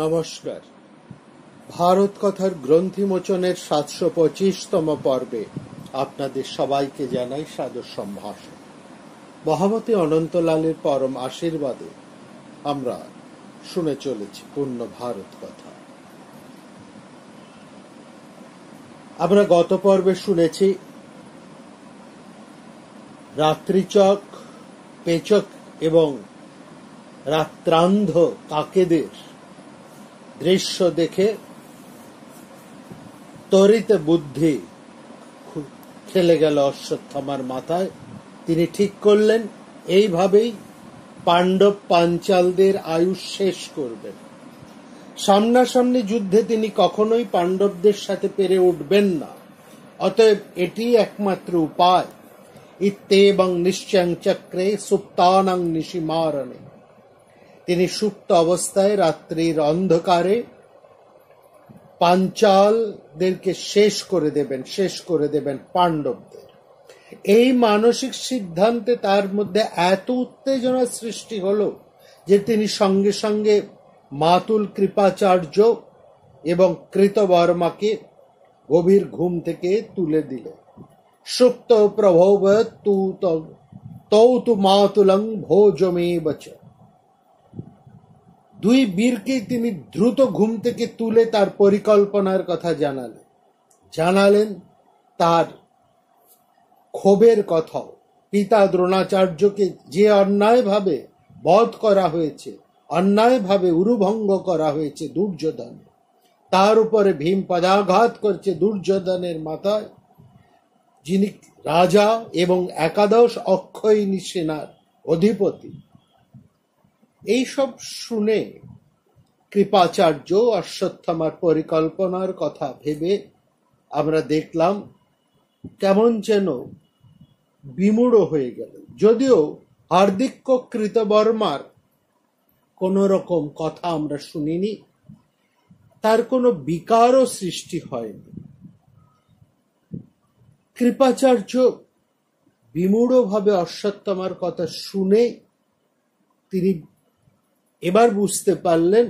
নমস্কার। ভারত কথার গ্রন্থিমোচনের ৭২৫তম পর্বে আপনাদের সবাইকে জানাই সাদর সম্ভাষণ। মহামতি অনন্তলালের পরম আশীর্বাদে আমরা শুনে চলেছি পূর্ণ ভারত কথা। আমরা গত পর্বে শুনেছি রাত্রিচক, পেচক এবং রাত্রান্ধ কাকেদের দৃশ্য দেখে তরিতে বুদ্ধি খেলে গেল অশ্বত্থামার মাথায়। তিনি ঠিক করলেন এইভাবেই পাণ্ডব পাঞ্চালদের আয়ুষ শেষ করবেন। সামনাসামনি যুদ্ধে তিনি কখনোই পাণ্ডবদের সাথে পেরে উঠবেন না, অতএব এটি একমাত্র উপায়। ইত্যেবং নিশ্চয়ং চক্রে সুপ্তানাং নিশিমারণে। তিনি সুপ্ত অবস্থায় রাত্রির অন্ধকারে পাঞ্চালদেরকে শেষ করে দেবেন পাণ্ডবদের। এই মানসিক সিদ্ধান্তে তার মধ্যে এত উত্তেজনা সৃষ্টি হলো যে তিনি সঙ্গে সঙ্গে মাতুল কৃপাচার্য এবং কৃতবর্মাকে গভীর ঘুম থেকে তুলে দিলেন। সুপ্ত প্রভবত তৌ তু মাতুলং ভোজমেব চ। দুই বীরকেই তিনি দ্রুত ঘুম থেকে তুলে তার পরিকল্পনার কথা জানালেন তার ক্ষোভের কথাও। পিতা দ্রোণাচার্যকে যে অন্যায়ভাবে বধ করা হয়েছে, অন্যায়ভাবে উরুভঙ্গ করা হয়েছে দুর্যোধন, তার উপরে ভীম পদাঘাত করছে দুর্যোধনের মাথায়, যিনি রাজা এবং একাদশ অক্ষয়িনী সেনার অধিপতি। এইসব শুনে কৃপাচার্য অশ্বত্থামার পরিকল্পনার কথা ভেবে আমরা দেখলাম কেমন যেন বিমূঢ় হয়ে গেল। যদিও হার্দিক্য কৃতবর্মার কোন রকম কথা আমরা শুনিনি, তার কোনো বিকারও সৃষ্টি হয়নি। কৃপাচার্য বিমূঢ়ভাবে অশ্বত্থামার কথা শুনে তিনি এবার বুঝতে পারলেন,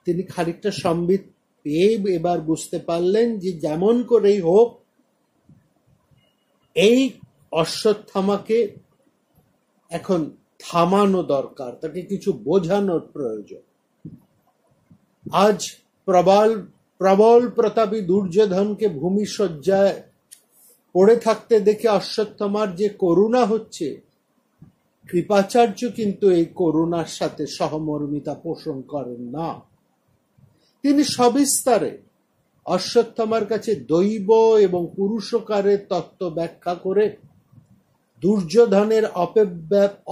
তিনি খানিকটা সম্বিত পেয়ে এবার বুঝতে পারলেন যে যেমন করেই হোক এই অশ্বত্থামাকে এখন থামানো দরকার, তাকে কিছু বোঝানোর প্রয়োজন। আজ প্রবল প্রতাপী দুর্যোধনকে ভূমিশয্যায় পড়ে থাকতে দেখে অশ্বত্থামার যে করুণা হচ্ছে, কৃপাচার্য কিন্তু এই করুণার সাথে সহমর্মিতা পোষণ করেন না। তিনি সবিস্তারে অশ্বত্থামার কাছে দৈব এবং পুরুষকারের তত্ত্ব ব্যাখ্যা করে দুর্যোধনের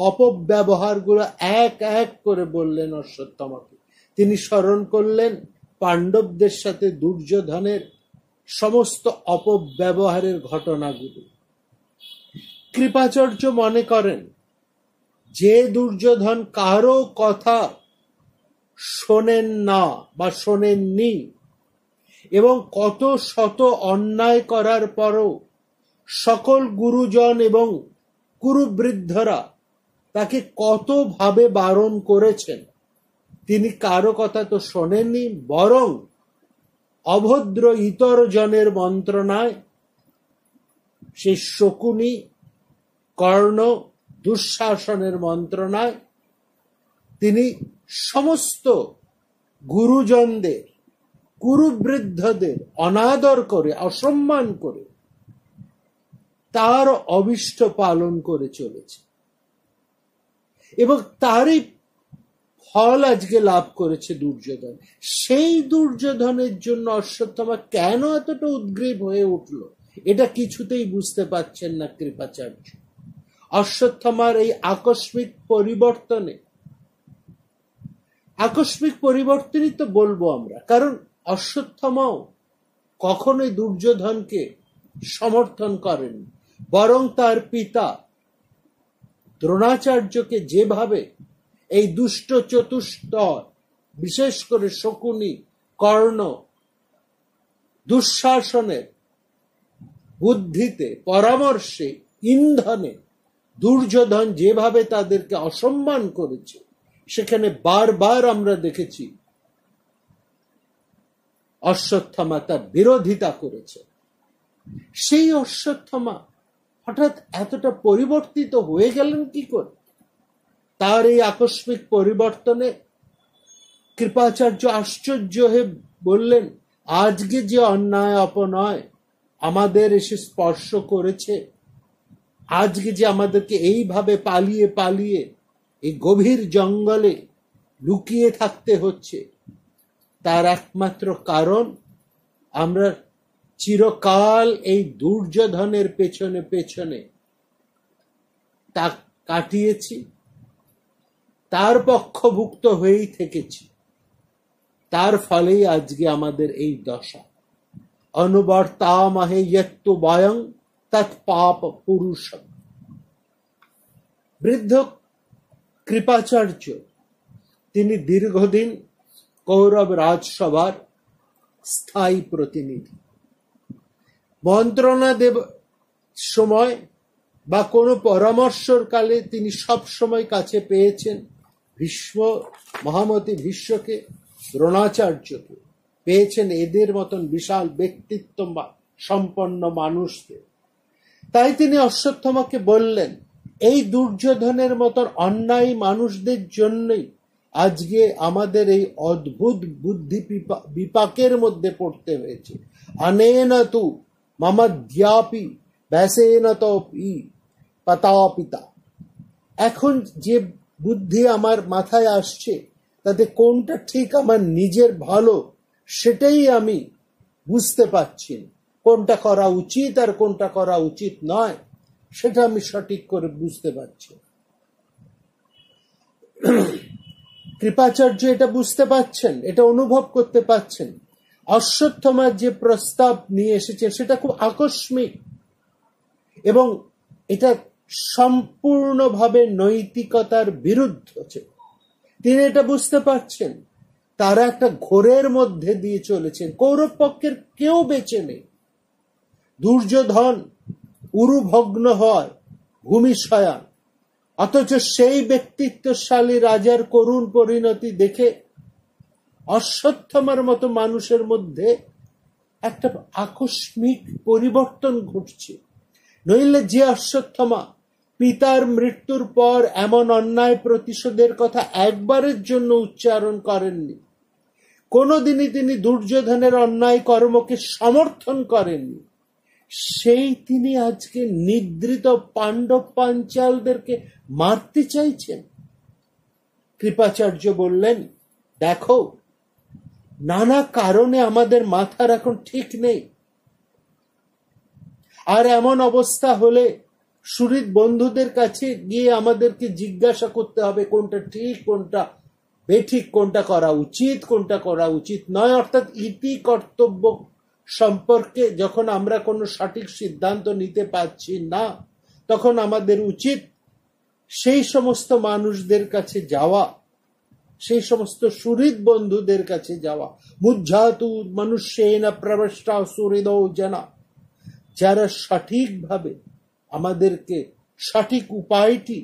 অপব্যবহারগুলো এক এক করে বললেন অশ্বত্থামাকে। তিনি স্মরণ করলেন পাণ্ডবদের সাথে দুর্যোধনের সমস্ত অপব্যবহারের ঘটনাগুলো। কৃপাচার্য মনে করেন যে দুর্যোধন কারো কথা শোনেন না বা শোনেননি এবং কত শত অন্যায় করার পরও সকল গুরুজন এবং কুরুবৃদ্ধরা তাকে কতভাবে বারণ করেছেন, তিনি কারো কথা তো শোনেননি, বরং অভদ্র ইতর জনের মন্ত্রণায় সেই শকুনি, কর্ণ, দুঃশাসনের মন্ত্রণায় তিনি সমস্ত গুরুজনদের, কুরুবৃদ্ধদের অনাদর করে, অসম্মান করে তার অভিষ্ট পালন করে চলেছে এবং তারই ফল আজকে লাভ করেছে দুর্যোধন। সেই দুর্যোধনের জন্য অশ্বত্থামা কেন এতটা উদ্গ্রীব হয়ে উঠল, এটা কিছুতেই বুঝতে পারছেন না কৃপাচার্য। অশ্বত্থামার এই আকস্মিক পরিবর্তনই তো বলবো আমরা, কারণ অশ্বত্থামাও কখনোই দুর্যোধনকে সমর্থন করেন, বরং তার পিতা দ্রোণাচার্যকে যেভাবে এই দুষ্ট চতুষ্টয়, বিশেষ করে শকুনি, কর্ণ, দুঃশাসনের বুদ্ধিতে, পরামর্শে, ইন্ধনে দুর্যোধন যেভাবে তাদেরকে অসম্মান করেছে, সেখানে বারবার আমরা দেখেছি অশ্বত্থামা তার বিরোধিতা করেছে, সেই অশ্বত্থামা হঠাৎ এতটা পরিবর্তিত হয়ে গেলেন কি করে? তার এই আকস্মিক পরিবর্তনে কৃপাচার্য আশ্চর্য হয়ে বললেন, আজকে যে অন্যায় অপনয় আমাদের এসে স্পর্শ করেছে, আজকে যে আমাদেরকে এইভাবে পালিয়ে পালিয়ে এই গভীর জঙ্গলে লুকিয়ে থাকতে হচ্ছে, তার একমাত্র কারণ আমরা চিরকাল এই দুর্যোধনের পেছনে পেছনে তা কাটিয়েছি, তার পক্ষভুক্ত হয়েই থেকেছি, তার ফলেই আজকে আমাদের এই দশা। অনুবর্তামহে ইয়ত্তু বয়ং তৎ পাপ পুরুষম। বৃদ্ধ কৃপাচার্য তিনি দীর্ঘদিন কৌরব রাজসভার স্থায়ী প্রতিনিধি। মন্ত্রণা দেব সময় বা কোনো পরামর্শর কালে তিনি সব সময় কাছে পেয়েছেন ভীষ্ম, মহামতি ভীষ্মকে, দ্রোণাচার্যকে, পেয়েছেন এদের মতন বিশাল ব্যক্তিত্ব সম্পন্ন মানুষকে। তাই তিনি অশ্বত্থামাকে বললেন, এই দুর্যোধনের মতন অন্যায় মানুষদের জন্যই আজকে আমাদের এই অদ্ভুত বুদ্ধি বিপাকের মধ্যে পড়তে হয়েছে। অনেন তু মমদ্যাপি ব্যাসেন তোপি পতাপিতা। এখন যে বুদ্ধি আমার মাথায় আসছে তাতে কোনটা ঠিক আমার নিজের ভালো সেটাই আমি বুঝতে পারছি না, কোনটা করা উচিত আর কোনটা করা উচিত নয় সেটা আমি সঠিক করে বুঝতে পারছি। কৃপাচার্য এটা বুঝতে পারছেন, এটা অনুভব করতে পারছেন। অশ্বত্থামার যে প্রস্তাব নিয়ে এসেছে সেটা খুব আকস্মিক এবং এটা সম্পূর্ণভাবে নৈতিকতার বিরুদ্ধে। তিনি এটা বুঝতে পারছেন, তারা একটা ঘোরের মধ্যে দিয়ে চলেছেন, কৌরব পক্ষের কেউ বেঁচে নেই। দুর্যোধন উরুভগ্ন হয়, ভূমিশয়ান, অথচ সেই ব্যক্তিত্বশালী রাজার করুণ পরিণতি দেখে অশ্বত্থামার মতো মানুষের মধ্যে একটা আকস্মিক পরিবর্তন ঘটছে। নইলে যে অশ্বত্থামা পিতার মৃত্যুর পর এমন অন্যায় প্রতিশোধের কথা একবারের জন্য উচ্চারণ করেননি, কোনোদিনই তিনি দুর্যোধনের অন্যায় কর্মকে সমর্থন করেননি, সেই তিনি আজকে নিদ্রিত পাণ্ডব পাঞ্চালদেরকে মারতে চাইছেন। কৃপাচার্য বললেন, দেখো, নানা কারণে আমাদের মাথার এখন ঠিক নেই, আর এমন অবস্থা হলে সুহৃদ বন্ধুদের কাছে গিয়ে আমাদেরকে জিজ্ঞাসা করতে হবে কোনটা ঠিক, কোনটা বেঠিক, কোনটা করা উচিত, কোনটা করা উচিত নয়। অর্থাৎ ইতি কর্তব্য সম্পর্কে যখন আমরা কোনো সঠিক সিদ্ধান্ত নিতে পারছি না, তখন আমাদের উচিত সেই সমস্ত মানুষদের কাছে যাওয়া, সেই সমস্ত সুহৃদ বন্ধুদের কাছে যাওয়া। মুহ্যাতু মনুষ্যেন প্রবৃষ্টা সুহৃদৌ জনা, যারা সঠিকভাবে আমাদেরকে সঠিক উপায়টি,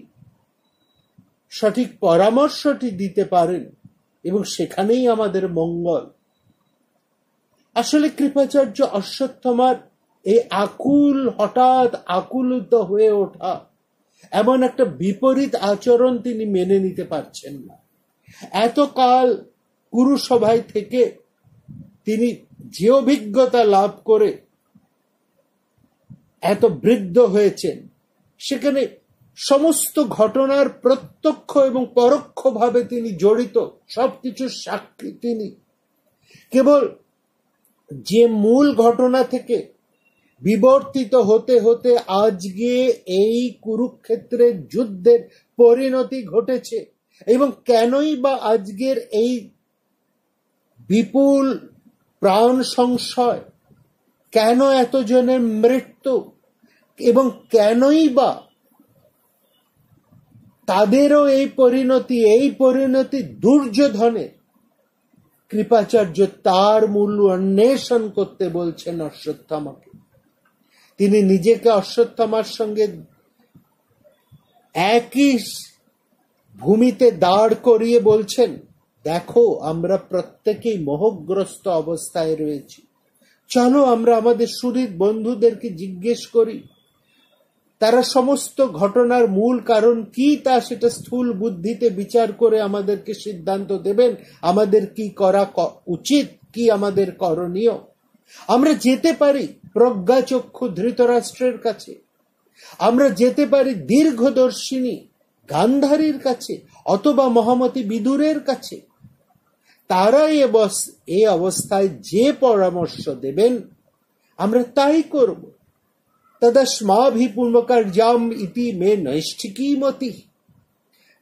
সঠিক পরামর্শটি দিতে পারেন, এবং সেখানেই আমাদের মঙ্গল। আসলে কৃপাচার্য অশ্বত্থামার এই হঠাৎ আকুলিত হয়ে ওঠা, এমন একটা বিপরীত আচরণ তিনি মেনে নিতে পারছেন না। এতকাল কুরুসভায় থেকে তিনি যে অভিজ্ঞতা লাভ করে এত বৃদ্ধ হয়েছেন, সেখানে সমস্ত ঘটনার প্রত্যক্ষ এবং পরোক্ষভাবে তিনি জড়িত, সবকিছুর সাক্ষী তিনি। কেবল যে মূল ঘটনা থেকে বিবর্তিত হতে হতে আজকে এই কুরুক্ষেত্রের যুদ্ধের পরিণতি ঘটেছে, এবং কেনই বা আজকের এই বিপুল প্রাণ সংশয়, কেন এতজনের মৃত্যু, এবং কেনই বা তাদেরও এই পরিণতি দুর্যোধনের, কৃপাচার্য তার মূল্য অন্বেষণ করতে বলছেন অশ্বত্থামাকে। তিনি নিজেকে অশ্বত্থামার সঙ্গে একই ভূমিতে দাঁড় করিয়ে বলছেন, দেখো আমরা প্রত্যেকেই মোহগ্রস্ত অবস্থায় রয়েছি, চলো আমরা আমাদের শরীর বন্ধুদেরকে জিজ্ঞেস করি তারা সমস্ত ঘটনার মূল কারণ কি তা সেটা স্থূল বুদ্ধিতে বিচার করে আমাদেরকে সিদ্ধান্ত দেবেন আমাদের কি করা উচিত, কি আমাদের করণীয়। আমরা যেতে পারি প্রজ্ঞাচক্ষু ধৃতরাষ্ট্রের কাছে, আমরা যেতে পারি দীর্ঘদর্শিনী গান্ধারীর কাছে অথবা মহামতি বিদুরের কাছে। তারা এই অবস্থায় যে পরামর্শ দেবেন আমরা তাই করব। তদস্মাভিপুর্মকার্যাম ইতি মে নৈষ্ঠিকী মতি।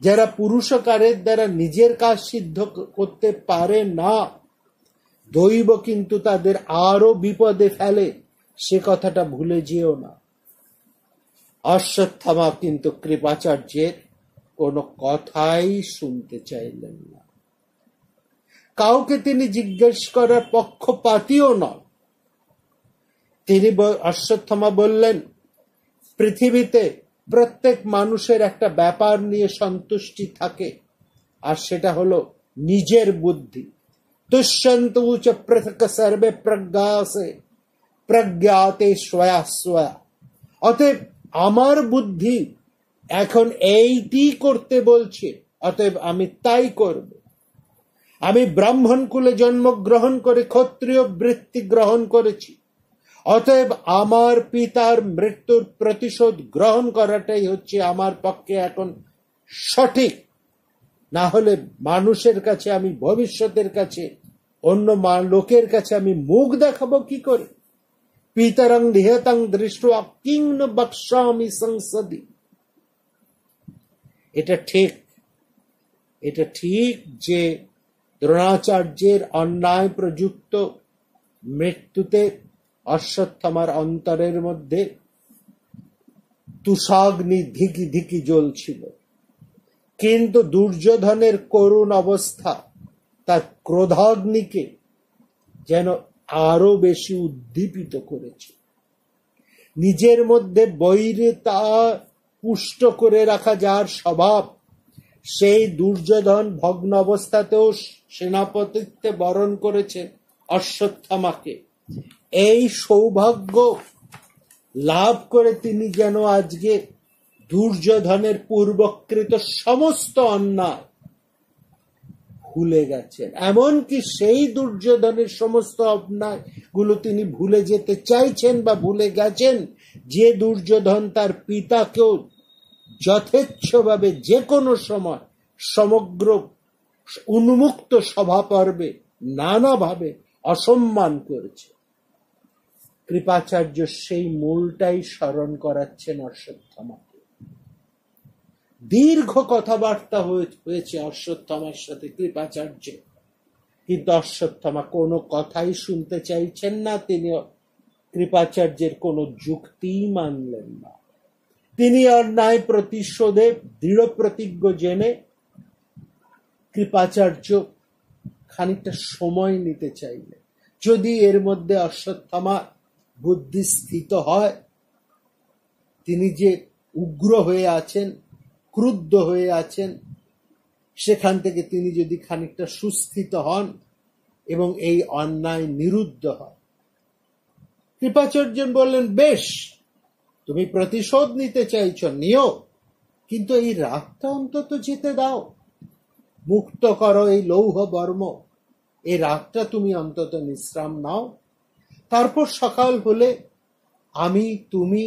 যারা পুরুষকারের দ্বারা নিজের কাজ সিদ্ধ করতে পারে না, দৈব কিন্তু তাদের আরো বিপদে ফেলে, সে কথাটা ভুলে যেও না। অশ্বত্থামা কিন্তু কৃপাচার্যের কোনো কথাই শুনতে চাইলেন না। কাউকে তিনি জিজ্ঞেস করার পক্ষপাতীও নন। তিনি অশ্বত্থামা বললেন, পৃথিবীতে প্রত্যেক মানুষের একটা ব্যাপার নিয়ে সন্তুষ্টি থাকে, আর সেটা হলো নিজের বুদ্ধি। তুষ্যন্তু চ পৃথক সর্বে প্রজ্ঞাসে প্রজ্ঞাতে স্বয়া স্বয়া। অতএব আমার বুদ্ধি এখন এইটি করতে বলছে, অতএব আমি তাই করব। আমি ব্রাহ্মণ কুলে জন্মগ্রহণ করে ক্ষত্রিয় বৃত্তি গ্রহণ করেছি, অতএব আমার পিতার মৃত্যুর প্রতিশোধ গ্রহণ করাটাই হচ্ছে আমার পক্ষে এখন সঠিক। না হলে মানুষের কাছে আমি, ভবিষ্যতের কাছে, অন্য লোকের কাছে আমি মুখ দেখাবো কি করে? পিতরং নিহতং দৃষ্টা কিং ন বক্ষ্যামি সংসদি। এটা ঠিক যে দ্রোণাচার্যের অন্যায় প্রযুক্ত মৃত্যুতে অশ্বত্থামার অন্তরের মধ্যে তুষাগ্নি ধিকি ধিকি জ্বলছিল, কিন্তু দুর্যোধনের করুণ অবস্থা তার ক্রোধাগ্নিকে যেন আরো বেশি উদ্দীপিত করেছে। নিজের মধ্যে বৈরিতা পুষ্ট করে রাখা যার স্বভাব, সেই দুর্যোধন ভগ্ন অবস্থাতেও সেনাপতিত্বে বরণ করেছেন অশ্বত্থামাকে। এই সৌভাগ্য লাভ করে তিনি যেন আজকে দুর্যোধনের পূর্বকৃত সমস্ত অন্যায় ভুলে গেছেন। এমনকি সেই দুর্যোধনের সমস্ত অন্যায় গুলো তিনি ভুলে যেতে চাইছেন বা ভুলে গেছেন, যে দুর্যোধন তার পিতাকেও যথেচ্ছভাবে যে কোনো সময় সমগ্র উন্মুক্ত সভা পর্বে নানাভাবে অসম্মান করেছে। কৃপাচার্য সেই মূলটাই স্মরণ করাচ্ছেন অশ্বত্থামাকে। দীর্ঘ কথাবার্তা হয়েছে অশ্বত্থামার সাথে কৃপাচার্য, কিন্তু অশ্বত্থামা কোনো কথাই শুনতে চাইছেন না। তিনি কৃপাচার্যের কোনো যুক্তিই মানলেন না। তিনি অন্যায় প্রতিশোধে দৃঢ় প্রতিজ্ঞ জেনে কৃপাচার্য খানিকটা সময় নিতে চাইলেন। যদি এর মধ্যে অশ্বত্থামা বুদ্ধি স্থিত হয়, তিনি যে উগ্র হয়ে আছেন, ক্রুদ্ধ হয়ে আছেন, সেখান থেকে তিনি যদি খানিকটা সুস্থিত হন এবং এই অন্যায় নিরুদ্ধ হয়। কৃপাচার্য বললেন, বেশ, তুমি প্রতিশোধ নিতে চাইছো, নিও, কিন্তু এই রাগটা অন্তত যেতে দাও। মুক্ত করো এই লৌহ বর্ম, এই রাগটা তুমি অন্তত বিশ্রাম নাও। তারপর সকাল হলে আমি, তুমি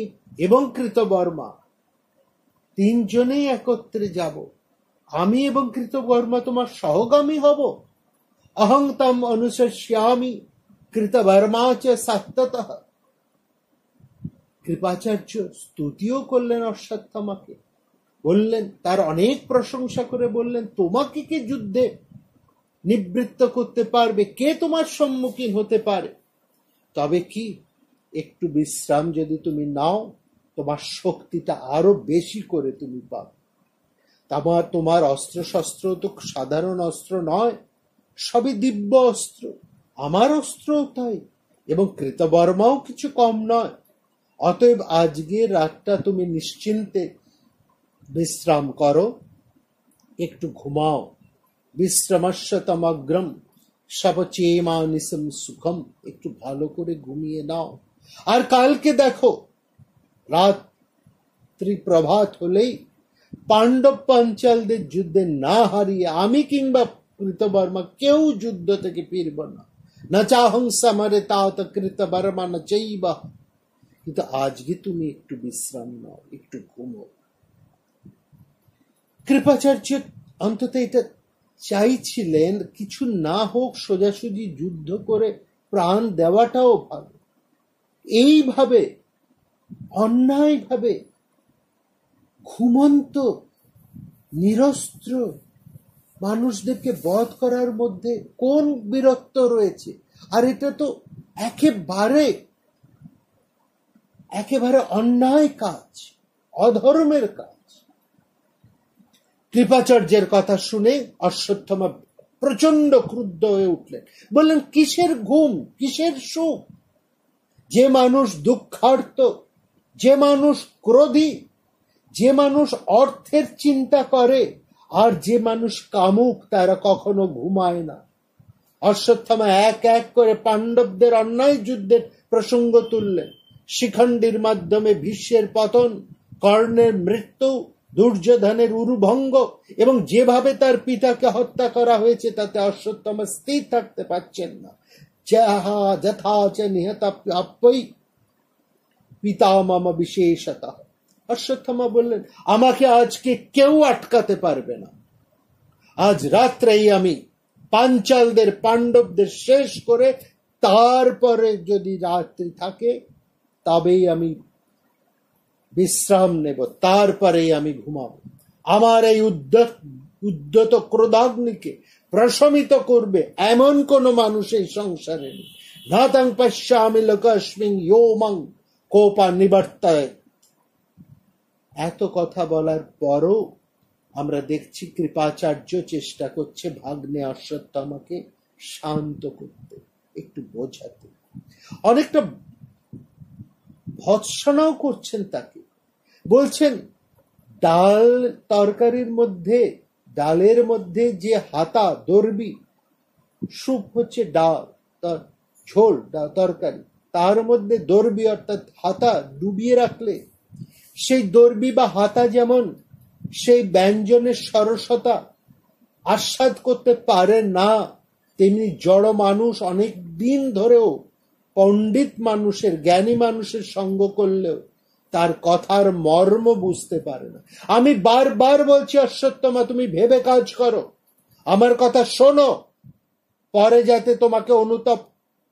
এবং কৃতবর্মা তিনজনেই একত্রে যাব। আমি এবং কৃতবর্মা তোমার সহগামী হব। অহং তম অনুশস্যামি কৃতবর্মা চ সত্যতঃ। কৃপাচার্য স্তুতিও করলেন অশ্বত্থামাকে, বললেন, তার অনেক প্রশংসা করে বললেন, তোমাকে কে যুদ্ধে নিবৃত্ত করতে পারবে? কে তোমার সম্মুখীন হতে পারে? তবে কি, একটু বিশ্রাম যদি তুমি নাও, তোমার শক্তিটা আরো বেশি করে তুমি পাবে। তোমার অস্ত্র শস্ত্র তো সাধারণ অস্ত্র নয়, সবই দিব্য অস্ত্র। আমার অস্ত্রও তাই, এবং কৃতবর্মাও কিছু কম নয়। অতএব আজকে রাতটা তুমি নিশ্চিন্তে বিশ্রাম করো, একটু ঘুমাও। বিশ্রামস্য তমগ্রম সপচেমানিসম সুখম। একটু ভালো করে ঘুমিয়ে নাও, আর কালকে দেখো রাত্রি প্রভাত হলেই পাণ্ডব পাঞ্চালদের যুদ্ধে না হারিয়ে আমি কিংবা কৃতবর্মা কেউ যুদ্ধ থেকে ফিরব না। না চাহং সমরে তাত কৃতবর্মা না চৈবা। কিন্তু আজকে তুমি একটু বিশ্রাম নাও, একটু ঘুমো। কৃপাচার্য অন্তত এটা চাইছিলেন, কিছু না হোক সোজাসুজি যুদ্ধ করে প্রাণ দেওয়াটাও ভালো। এইভাবে অন্যায়ভাবে ঘুমন্ত নিরস্ত্র মানুষদেরকে বধ করার মধ্যে কোন বীরত্ব রয়েছে? আর এটা তো একেবারে অন্যায় কাজ, অধর্মের কাজ। কৃপাচার্যের কথা শুনে অশ্বত্থামা প্রচন্ড ক্রুদ্ধ হয়ে উঠলেন, বললেন কিসের ঘুম, কিসের সুখ? যে মানুষ দুঃখার্ত, যে মানুষ ক্রোধী, যে মানুষ অর্থের চিন্তা করে, আর যে মানুষ কামুক, তারা কখনো ঘুমায় না। অশ্বত্থামা এক এক করে পাণ্ডবদের অন্যায় যুদ্ধের প্রসঙ্গ তুললেন। শিখণ্ডীর মাধ্যমে ভীষ্মের পতন, কর্ণের মৃত্যু, দুর্যোধনের উরুভঙ্গ এবং যেভাবে তার পিতাকে হত্যা করা হয়েছে তাতে অশ্বত্থামা স্থির থাকতে পারছেন না। যথা চ নিহতাপ্যই পিতা মম বিশেষতঃ। অশ্বত্থামা বললেন, আমাকে আজকে কেউ আটকাতে পারবে না। আজ রাত্রেই আমি পাঞ্চালদের, পাণ্ডবদের শেষ করে তারপরে যদি রাত্রি থাকে তবেই আমি বিশ্রাম নেব, তারপরেই আমি ঘুমাবো। আমার এই উদ্যত ক্রোধাগ্নিকে প্রশমিত করবে এমন কোন মানুষ এই সংসারে নেই। নাতং পশ্যামি লোকস্মিং ইয়ো মং কোপা নিবর্তায়। এত কথা বলার পরও আমরা দেখছি কৃপাচার্য চেষ্টা করছে ভাগ্নে অশ্বত্থামাকে শান্ত করতে, একটু বোঝাতে, অনেকটা ভৎসনাও করছেন তাকে। বলছেন ডাল তরকারির মধ্যে, ডালের মধ্যে যে হাতা দর্বি, স্যুপ হচ্ছে ডাল, ঝোল তরকারি, তার মধ্যে দর্বি অর্থাৎ হাতা ডুবিয়ে রাখলে সেই দর্বি বা হাতা যেমন সেই ব্যঞ্জনের সরসতা আস্বাদ করতে পারে না, তেমনি জড় মানুষ অনেক দিন ধরেও পণ্ডিত মানুষের, জ্ঞানী মানুষের সঙ্গ করলেও তার কথার মর্ম বুঝতে পারে না। আমি বারবার বলছি অশ্বত্থামা, তুমি ভেবে কাজ করো, আমার কথা শোনো, পরে যাতে তোমাকে অনুতাপ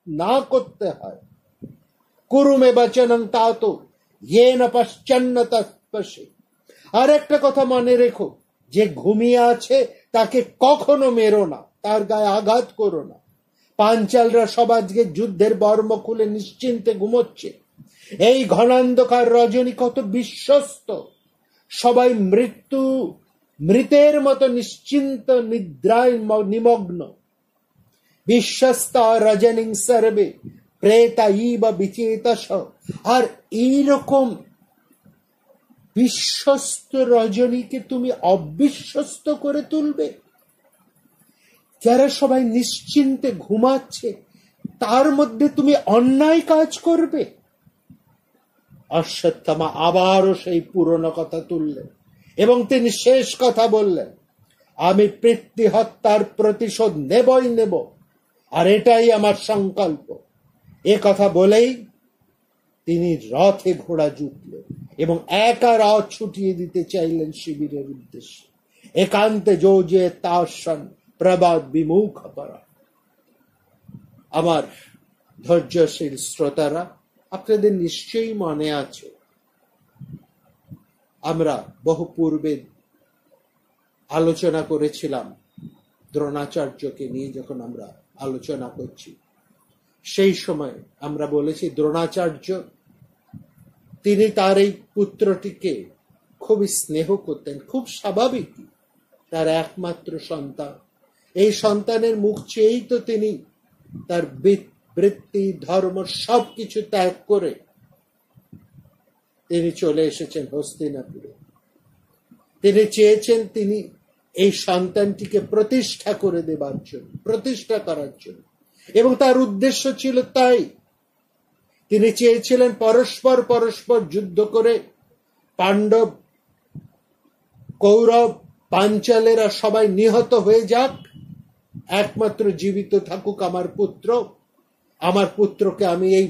না করতে হয়। কুরুমে বচনং তাত येन পশ্চান্নতস্পশে। আর একটা কথা মনে রেখো, যে ঘুমিয়ে আছে তাকে কখনো মেরো না, তার গায়ে আঘাত করো না। পাঞ্চালরা সব আজকে যুদ্ধের বর্ম খুলে নিশ্চিন্তে ঘুমোচ্ছে। এই ঘনান্ধকার রজনী কত বিশ্বস্ত, সবাই মৃতের মতো নিশ্চিন্ত নিদ্রায় নিমগ্ন। বিশ্বস্ত রজনীং সর্বে প্রেতা ইব বিচেতস। আর এইরকম বিশ্বস্ত রজনীকে তুমি অবিশ্বস্ত করে তুলবে? যারা সবাই নিশ্চিন্তে ঘুমাচ্ছে তার মধ্যে তুমি অন্যায় কাজ করবে? অশ্বত্থামা আবারও সেই পুরনো কথা তুললেন এবং তিনি শেষ কথা বললেন, আমি পিতৃ হত্যার প্রতিশোধ নেবই নেব, আর এটাই আমার সংকল্প। এ কথা বলেই তিনি রথে ঘোড়া জুটলেন এবং একা রথ ছুটিয়ে দিতে চাইলেন শিবিরের উদ্দেশ্যে। একান্তে যোজে তাসন প্রবাদ বিমুখ করা। আমার ধৈর্যশীল শ্রোতারা, আপনাদের নিশ্চয়ই মনে আছে আমরা বহু পূর্বে আলোচনা করেছিলাম দ্রোণাচার্যকে নিয়ে। যখন আমরা আলোচনা করছি সেই সময় আমরা বলেছি দ্রোণাচার্য তিনি তার এই পুত্রটিকে খুবই স্নেহ করতেন, খুব স্বাভাবিক, তার একমাত্র সন্তান। এই সন্তানের মুখ চেয়েই তো তিনি তার বৃত্তি, ধর্ম সবকিছু ত্যাগ করে তিনি চলে এসেছেন হস্তিনাপুরে। তিনি চেয়েছেন এই সন্তানটিকে প্রতিষ্ঠা করে দেবার জন্য, প্রতিষ্ঠা করার জন্য। এবং তার উদ্দেশ্য ছিল তাই। তিনি চেয়েছিলেন পরস্পর পরস্পর যুদ্ধ করে পাণ্ডব, কৌরব, পাঞ্চালেরা সবাই নিহত হয়ে যাক, একমাত্র জীবিত থাকুক আমার পুত্র। আমার পুত্রকে আমি এই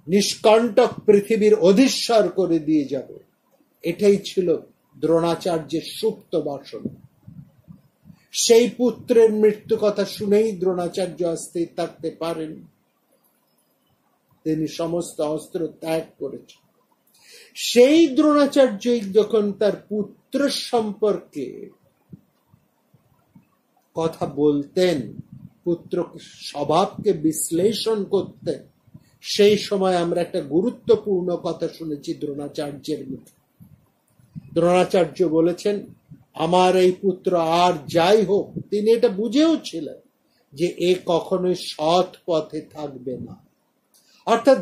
নিষ্কণ্টক পৃথিবীর অধীশ্বর করে দিয়ে যাব। এটাই ছিল দ্রোণাচার্যের সুপ্ত বাসনা। সেই পুত্রের মৃত্যু কথা শুনেই দ্রোণাচার্য অস্থির থাকতে পারেন। তিনি সমস্ত অস্ত্র ত্যাগ করেছেন। সেই দ্রোণাচার্যই যখন তার পুত্র সম্পর্কে কথা বলতেন, পুত্র স্বভাবকে বিশ্লেষণ করতেন, সেই সময় আমরা একটা গুরুত্বপূর্ণ কথা শুনেছি দ্রোণাচার্যের মুখে। দ্রোণাচার্য বলেছেন, আমার এই পুত্র আর যাই হোক, তিনি এটা বুঝেও ছিলেন যে এ কখনোই সৎ পথে থাকবে না। অর্থাৎ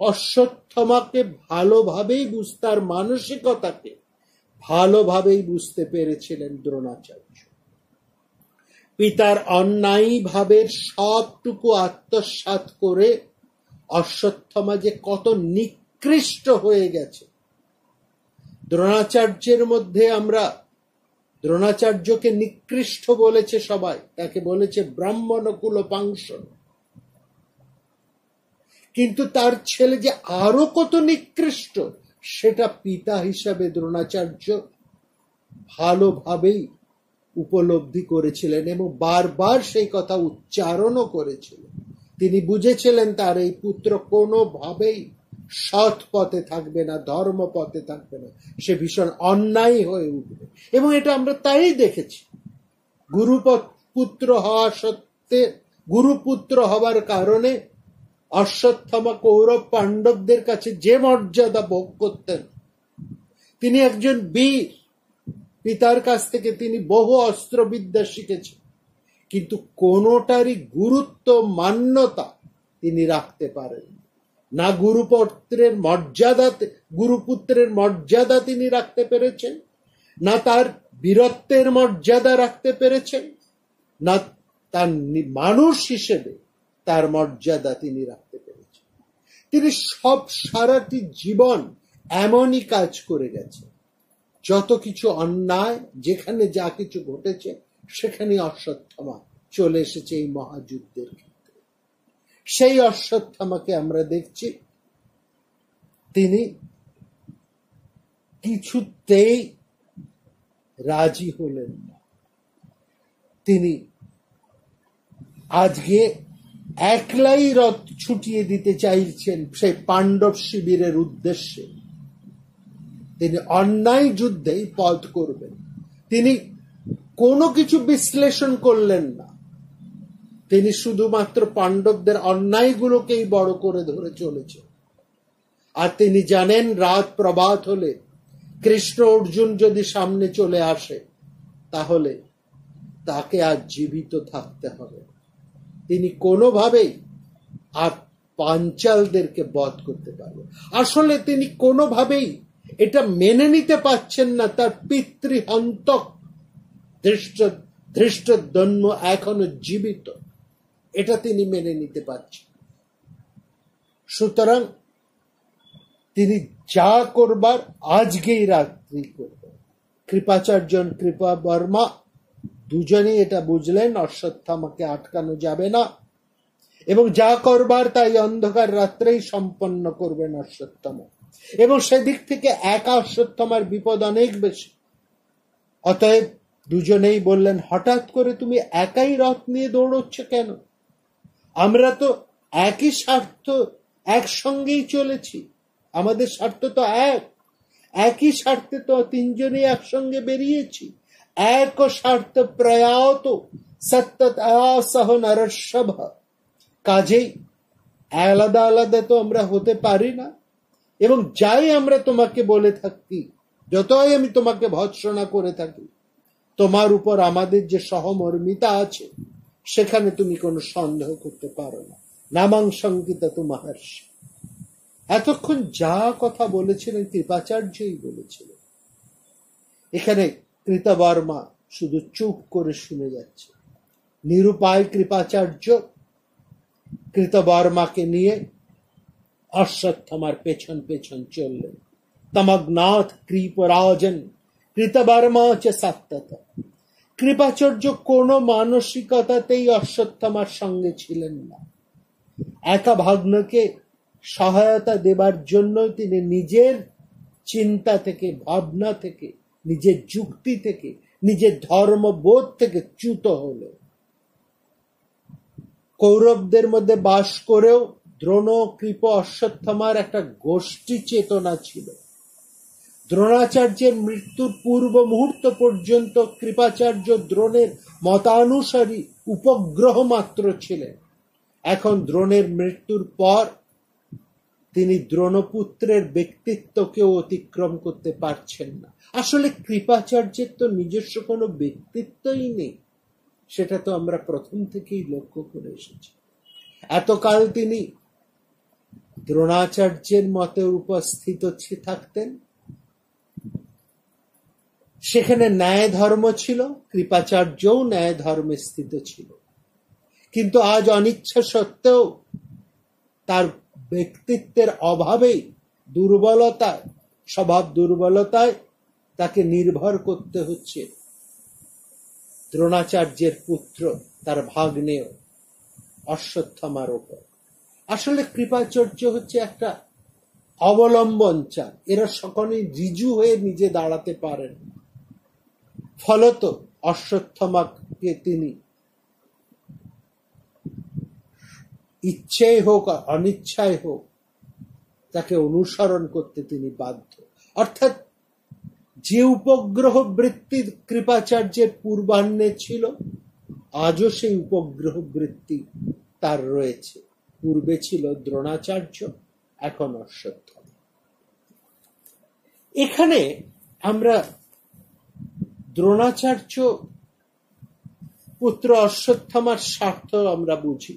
অশ্বত্থামাকে ভালোভাবেই তার মানসিকতাকে ভালোভাবেই বুঝতে পেরেছিলেন দ্রোণাচার্য। পিতার অন্যায় ভাবের সবটুকু আত্মসাৎ করে অশ্বত্থামা যে কত নিকৃষ্ট হয়ে গেছে। দ্রোণাচার্যের মধ্যে আমরা দ্রোণাচার্যকে নিকৃষ্ট বলেছে সবাই, তাকে বলেছে ব্রাহ্মণ কুল পাংশন। কিন্তু তার ছেলে যে আরো কত নিকৃষ্ট, সেটা পিতা হিসাবে দ্রোণাচার্য ভালোভাবেই উপলব্ধি করেছিলেন এবং বারবার সেই কথা উচ্চারণও করেছিলেন। তিনি বুঝেছিলেন তার এই পুত্র কোনোভাবেই সৎ পথে থাকবে না, ধর্ম পথে থাকবে না, সে ভীষণ অন্যায় হয়ে উঠবে। এবং এটা আমরা তাই দেখেছি। গুরুপুত্র হওয়া সত্ত্বে, গুরুপুত্র হবার কারণে অশ্বত্থামা কৌরব পাণ্ডবদের কাছে যে মর্যাদা ভোগ করতেন, তিনি একজন বীর, পিতার কাছ থেকে তিনি বহু অস্ত্রবিদ্যা শিখেছেন, কিন্তু কোনোটারই গুরুত্ব মান্যতা তিনি রাখতে পারেন না। গুরুপুত্রের মর্যাদা তিনি রাখতে পেরেছেন না, তার বীরত্বের মর্যাদা রাখতে পেরেছেন না, তার মানুষ হিসেবে তার মর্যাদা তিনি রাখতে পেরেছেন। তিনি সারাটি জীবন এমনই কাজ করে গেছেন। যত কিছু অন্যায়, যেখানে যা কিছু ঘটেছে, সেখানে অশ্বত্থামা চলে এসেছে এই মহাযুদ্ধের ক্ষেত্রে। সেই অশ্বত্থামাকে আমরা দেখছি তিনি কিছুতেই রাজি হলেন না। তিনি আজকে একলাই রথ ছুটিয়ে দিতে চাইছেন সেই পাণ্ডব শিবিরের উদ্দেশ্যে। তিনি অন্যায় যুদ্ধেই পথ করবেন। তিনি কোনো কিছু বিশ্লেষণ করলেন না। তিনি শুধুমাত্র পাণ্ডবদের অন্যায়গুলোকেই বড় করে ধরে চলেছেন। আর তিনি জানেন রাত প্রভাত হলে কৃষ্ণ অর্জুন যদি সামনে চলে আসে, তাহলে তাকে আর জীবিত থাকতে হবে। তিনি কোনোভাবেই আর পাঞ্চালদেরকে বধ করতে পারবেন। আসলে তিনি কোনোভাবেই এটা মেনে নিতে পারছেন না তার পিতৃহন্তক ধৃষ্টদ্যম্ন এখনো জীবিত, এটা তিনি মেনে নিতে পারছেন। সুতরাং তিনি যা করবার আজকেই রাত্রি করবেন। কৃপাচার্য, কৃপা বর্মা দুজনেই এটা বুঝলেন অশ্বত্থামাকে আটকানো যাবে না, এবং যা করবার তাই অন্ধকার রাত্রেই সম্পন্ন করবেন অশ্বত্থামা। এবং সেদিক থেকে একা অশ্বত্থামার বিপদ অনেক বেশি। অতএব দুজনেই বললেন, হঠাৎ করে তুমি একাই রথ নিয়ে দৌড়চ্ছ কেন? আমরা তো একই স্বার্থ, একসঙ্গেই চলেছি। আমাদের স্বার্থ তো একই স্বার্থে তো তিনজনেই একসঙ্গে বেরিয়েছি। এক স্বার্থ প্রয়াত সত্ততঃ নরসভ। কাজেই আলাদা আলাদা তো আমরা হতে পারি না। এবং যাই আমরা তোমাকে বলে থাকি, যতই আমি তোমাকে ভৎসনা করে থাকি, তোমার উপর আমাদের যে সহমর্মিতা আছে, সেখানে তুমি কোনো সন্দেহ করতে পারো না। নামাং শঙ্কিতা তু মহর্ষি। এতক্ষণ যা কথা বলেছিলেন কৃপাচার্যই বলেছিলেন। এখানে কৃতবর্মা শুধু চুপ করে শুনে যাচ্ছে। নিরুপায় কৃপাচার্য কৃতবর্মাকে নিয়ে অশ্বত্থামার পেছন পেছন চললেন। তমগ্নাথ কৃপরাজন কৃতবর্মা চ সত্যত। কৃপাচার্য কোনো মানসিকতাতেই অশ্বত্থামার সঙ্গে ছিলেন না। একা ভাগ্নকে সহায়তা দেবার জন্য তিনি নিজের চিন্তা থেকে, ভাবনা থেকে, নিজের যুক্তি থেকে, নিজের ধর্মবোধ থেকে চ্যুত হলেন। কৌরবদের মধ্যে বাস করেও দ্রোণ, কৃপ, অশ্বত্থামার একটা গোষ্ঠী চেতনা ছিল। দ্রোণাচার্যের মৃত্যুর পূর্ব মুহূর্ত পর্যন্ত কৃপাচার্য দ্রোণের মতানুসারী উপগ্রহ মাত্র ছিলেন। এখন দ্রোণের মৃত্যুর পর তিনি দ্রোণপুত্রের ব্যক্তিত্বকেও অতিক্রম করতে পারছেন না। আসলে কৃপাচার্যের তো নিজস্ব কোনো ব্যক্তিত্বই নেই, সেটা তো আমরা প্রথম থেকেই লক্ষ্য করে এসেছি। এতকাল তিনি দ্রোণাচার্যের মতে উপস্থিত থাকতেন, সেখানে ন্যায় ধর্ম ছিল, কৃপাচার্যও ন্যায় ধর্মে স্থিত ছিল। কিন্তু আজ অনিচ্ছা সত্ত্বেও তার ব্যক্তিত্বের অভাবেই, দুর্বলতায়, স্বভাব দুর্বলতায় তাকে নির্ভর করতে হচ্ছে দ্রোণাচার্যের পুত্র, তার ভাগ্নেয় অশ্বত্থামার ওপর। আসলে কৃপাচার্য হচ্ছে একটা অবলম্বন চান। এরা সকলেই ঋজু হয়ে নিজে দাঁড়াতে পারেন। ফলত অশ্বত্থামাকে তিনি ইচ্ছায় হোক আর অনিচ্ছায় হোক তাকে অনুসরণ করতে তিনি বাধ্য। অর্থাৎ যে উপগ্রহ বৃত্তি কৃপাচার্যের পূর্বাহ্নে ছিল, আজও সেই উপগ্রহ বৃত্তি তার রয়েছে। পূর্বে ছিল দ্রোণাচার্য, এখন অশ্বত্থামা। এখানে আমরা দ্রোণাচার্য পুত্র অশ্বত্থামার স্বার্থ আমরা বুঝি,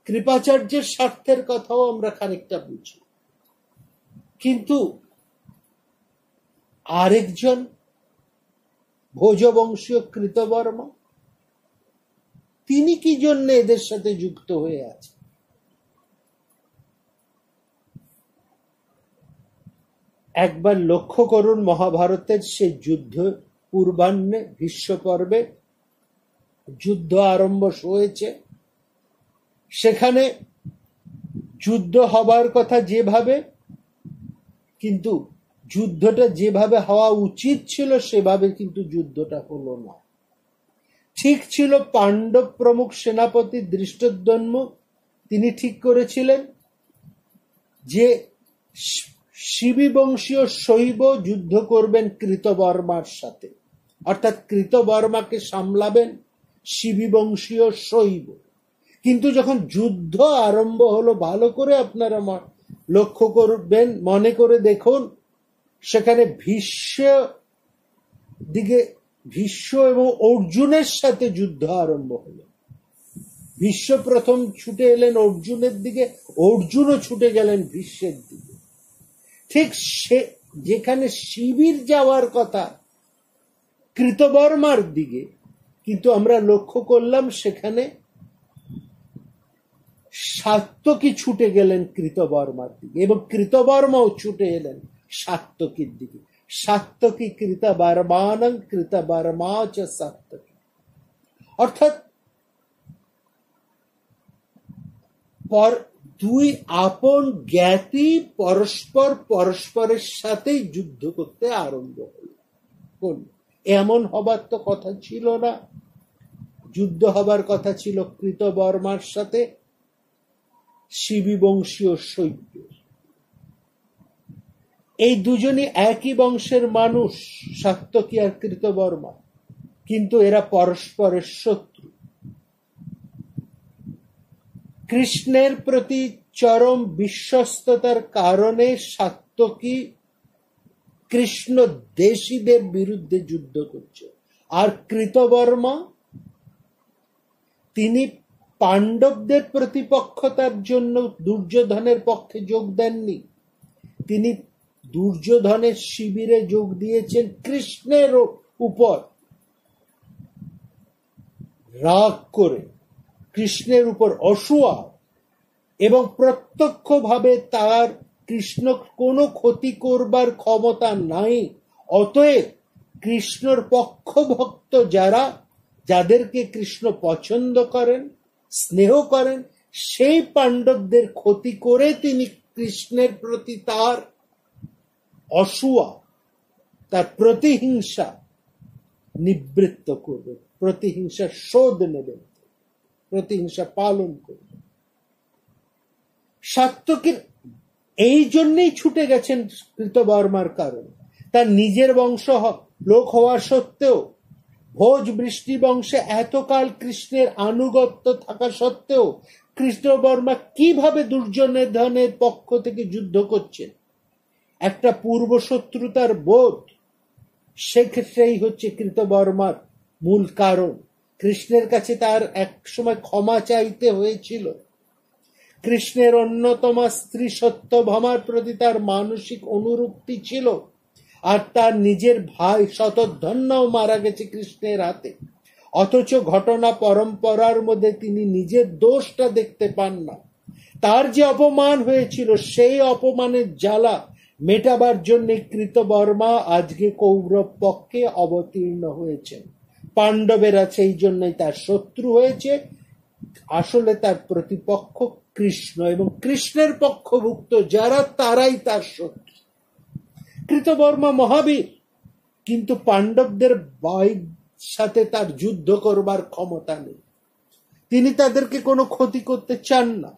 কৃপাচার্যের স্বার্থের কথাও আমরা খানিকটা বুঝি। কিন্তু আরেকজন ভোজবংশীয় কৃতবর্মা, তিনি কি জন্য এদের সাথে যুক্ত হয়ে আছেন? একবার লক্ষ্য করুন, মহাভারতের সেই যুদ্ধ পূর্বাহ্নে ভীষ্ম পর্বে যুদ্ধ আরম্ভ হয়েছে। সেখানে যুদ্ধ হবার কথা যেভাবে, কিন্তু যুদ্ধটা যেভাবে হওয়া উচিত ছিল সেভাবে কিন্তু যুদ্ধটা হলো না। ঠিক ছিল পাণ্ডব প্রমুখ সেনাপতি ধৃষ্টদ্যম্ন, তিনি ঠিক করেছিলেন যে শিবি বংশীয় শৈব যুদ্ধ করবেন কৃতবর্মার সাথে, অর্থাৎ কৃতবর্মাকে সামলাবেন শিবি বংশীয় শৈব। কিন্তু যখন যুদ্ধ আরম্ভ হলো, ভালো করে আপনারা লক্ষ্য করবেন, মনে করে দেখুন, সেখানে ভীষ্ম এবং অর্জুনের সাথে যুদ্ধ আরম্ভ হলো। ভীষ্ম প্রথম ছুটে এলেন অর্জুনের দিকে, অর্জুনও ছুটে গেলেন ভীষ্মের দিকে। ঠিক যেখানে শিবির যাওয়ার কথা কৃতবর্মার দিকে, কিন্তু আমরা লক্ষ্য করলাম সেখানে সাত্যকী ছুটে গেলেন কৃতবর্মার দিকে এবং কৃতবর্মাও ছুটে এলেন সাত্যকীর দিকে। সাত্যকী কৃতবর্মানং কৃতবর্মা চ সাত্যকী। অর্থাৎ দুই আপন জ্ঞাতি পরস্পরের সাথেই যুদ্ধ করতে আরম্ভ হল। এমন হবার তো কথা ছিল না। যুদ্ধ হবার কথা ছিল কৃতবর্মার সাথে শিবি বংশীয় সৈন্য। এই দুজনই একই বংশের মানুষ, সাত্যকী আর কৃতবর্মা, কিন্তু এরা পরস্পরের শত্রু। কৃষ্ণের প্রতি চরম বিশ্বস্ততার কারণে সাত্যকী কৃষ্ণ দেশীদের বিরুদ্ধে যুদ্ধ করছে, আর কৃতবর্মা তিনি পাণ্ডবদের প্রতিপক্ষতার জন্য দুর্যোধনের পক্ষে যোগ দেননি। তিনি দুর্যোধনের শিবিরে যোগ দিয়েছেন কৃষ্ণের উপর, রাগ করে কৃষ্ণের উপর অসূয়া এবং প্রত্যক্ষভাবে তার কৃষ্ণ কোনো ক্ষতি করবার ক্ষমতা নাই, অতএব কৃষ্ণর পক্ষভক্ত যারা, যাদেরকে কৃষ্ণ পছন্দ করেন, স্নেহ করেন, সেই পাণ্ডবদের ক্ষতি করে তিনি কৃষ্ণের প্রতি তার অসূয়া, তার প্রতিহিংসা নিবৃত্ত করবেন, প্রতিহিংসার শোধ নেবেন, প্রতিহিংসা পালন করবেন। সাত্যকীর এই জন্যই ছুটে গেছেন কৃতবর্মার কারণে। তার নিজের বংশ লোক হওয়া সত্ত্বেও, ভোজ বৃষ্টি বংশে এতকাল কৃষ্ণের আনুগত্য থাকা সত্ত্বেও কৃতবর্মা কিভাবে দুর্যোধনের পক্ষ থেকে যুদ্ধ করছেন, একটা পূর্ব শত্রুতার বোধ, সেক্ষেত্রেই হচ্ছে কৃতবর্মার মূল কারণ। কৃষ্ণের কাছে তার এক সময় ক্ষমা চাইতে হয়েছিল। কৃষ্ণের অন্যতমা স্ত্রী সত্যভামার প্রতি তার মানসিক অনুরক্তি ছিল, আর তার নিজের ভাই শতধন্যাও মারা গেছে কৃষ্ণের হাতে। অথচ ঘটনা পরম্পরার মধ্যে তিনি নিজের দোষটা দেখতে পান না। তার যে অপমান হয়েছিল, সেই অপমানের জ্বালা মেটাবার জন্য কৃতবর্মা আজকে কৌরব পক্ষে অবতীর্ণ হয়েছেন। পাণ্ডবেরা সেই জন্যই তার শত্রু হয়েছে। আসলে তার প্রতিপক্ষ কৃষ্ণ, এবং কৃষ্ণের পক্ষভুক্ত যারা, তারাই তার শত্রু। কৃতবর্মা মহাবীর, কিন্তু পাণ্ডবদের সাথে তার যুদ্ধ করবার ক্ষমতা নেই। তিনি তাদেরকে কোনো ক্ষতি করতে চান না।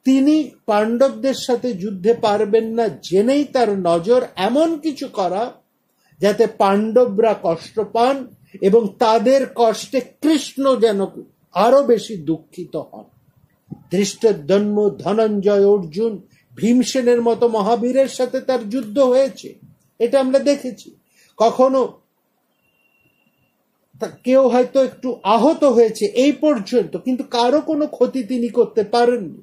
তিনি পাণ্ডবদের সাথে যুদ্ধে পারবেন না জেনেই তার নজর এমন কিছু করা যাতে পাণ্ডবরা কষ্ট পান এবং তাদের কষ্টে কৃষ্ণ যেন আরো বেশি দুঃখিত হন। ধৃষ্টদ্যম্ন, ধনঞ্জয়, অর্জুন, ভীমসেনের মতো মহাবীরের সাথে তার যুদ্ধ হয়েছে, এটা আমরা দেখেছি। কখনো কেউ হয়তো একটু আহত হয়েছে এই পর্যন্ত, কিন্তু কারো কোনো ক্ষতি তিনি করতে পারেননি।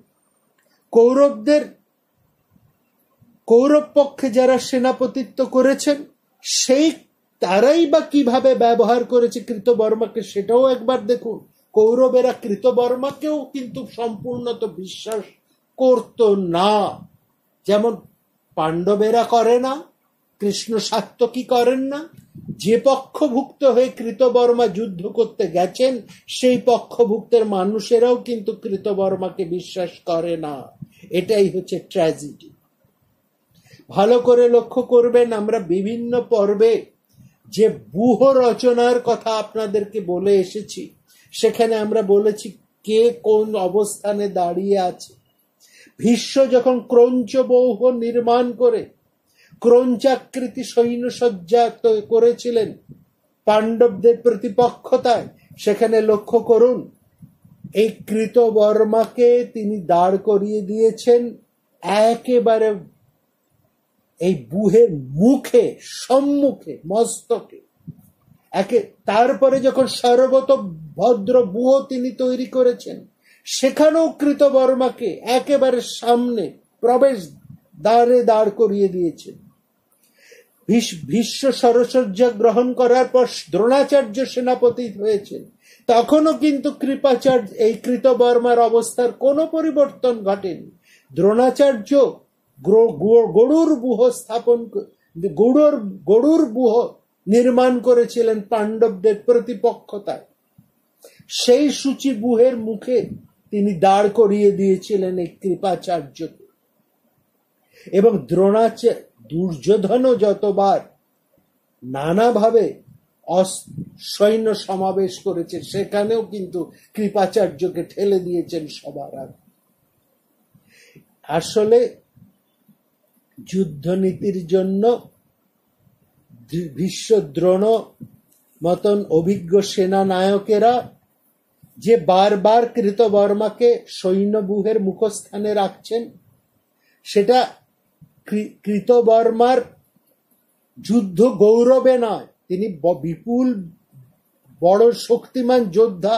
কৌরব পক্ষে যারা সেনাপতিত্ব করেছেন, সেই তারাই বা কিভাবে ব্যবহার করেছে কৃতবর্মাকে, সেটাও একবার দেখুন। কৌরবেরা কৃতবর্মাকেও কিন্তু সম্পূর্ণত বিশ্বাস করত না, যেমন পাণ্ডবেরা করে না, কৃষ্ণ সাত্যকী করেন না। যে পক্ষভুক্ত হয়ে কৃতবর্মা যুদ্ধ করতে গেছেন, সেই পক্ষভুক্তের মানুষেরাও কিন্তু কৃতবর্মাকে বিশ্বাস করে না। এটাই হচ্ছে ট্র্যাজেডি। ভালো করে লক্ষ্য করবেন, আমরা বিভিন্ন পর্বে যে ব্যূহ রচনার কথা আপনাদেরকে বলে এসেছি, সেখানে আমরা বলেছি কে কোন অবস্থানে দাঁড়িয়ে আছে। ভীষ্ম যখন ক্রৌঞ্চ ব্যূহ নির্মাণ করে ক্রৌঞ্চাকৃতি সৈন্যসজ্জা করেছিলেন পাণ্ডবদের প্রতিপক্ষতায়, সেখানে লক্ষ্য করুন এই কৃতবর্মাকে তিনি দাঁড় করিয়ে দিয়েছেন একেবারে এই ব্যূহের মুখে, সম্মুখে, মস্তকে। তারপরে যখন সর্বতোভদ্র ব্যূহ তিনি তৈরি করেছেন, সেখানেও কৃতবর্মাকে একেবারে সামনে প্রবেশ দ্বারে দাঁড় করিয়ে দিয়েছেন। ভীষ্ম সরসজ্জা গ্রহণ করার পর দ্রোণাচার্য সেনাপতি হয়েছেন, তখনও কিন্তু এই কৃতবর্মার অবস্থার কোনো পরিবর্তন ঘটেনি। দ্রোণাচার্য গরুর ব্যূহ নির্মাণ করেছিলেন পাণ্ডবদের প্রতিপক্ষতায়। সেই সূচি ব্যূহের মুখে তিনি দাঁড় করিয়ে দিয়েছিলেন এই কৃপাচার্যকে। এবং দুর্যোধনও যতবার নানাভাবে সৈন্য সমাবেশ করেছে, সেখানেও কিন্তু কৃপাচার্যকে ঠেলে দিয়েছেন সবার আগে। আসলে যুদ্ধনীতির জন্য ভীষ্ম, দ্রোণ মতন অভিজ্ঞ সেনা নায়কেরা যে বারবার কৃতবর্মাকে সৈন্যব্যূহের মুখস্থানে রাখছেন, সেটা কৃতবর্মার যুদ্ধ গৌরবে নয়। তিনি বিপুল বড় শক্তিমান যোদ্ধা,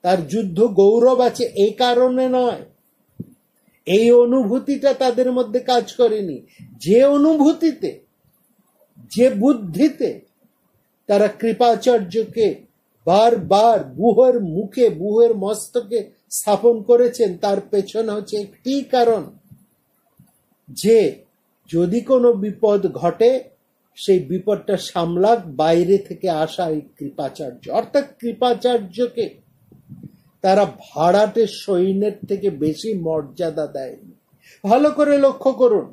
তার যুদ্ধ গৌরব আছে এই কারণে নয়। এই অনুভূতিটা তাদের মধ্যে কাজ করেনি। যে অনুভূতিতে, যে বুদ্ধিতে তারা কৃপাচার্যকে বারবার বুহের মুখে, বুহের মস্তকে স্থাপন করেছেন, তার পেছনে হচ্ছে একটি কারণ, যে যদি কোনো বিপদ ঘটে সেই বিপদটা সামলাক বাইরে থেকে আসা এই কৃপাচার্য। অর্থাৎ কৃপাচার্যকে তারা ভাড়াটে সৈন্যের থেকে বেশি মর্যাদা দেয়নি। ভালো করে লক্ষ্য করুন,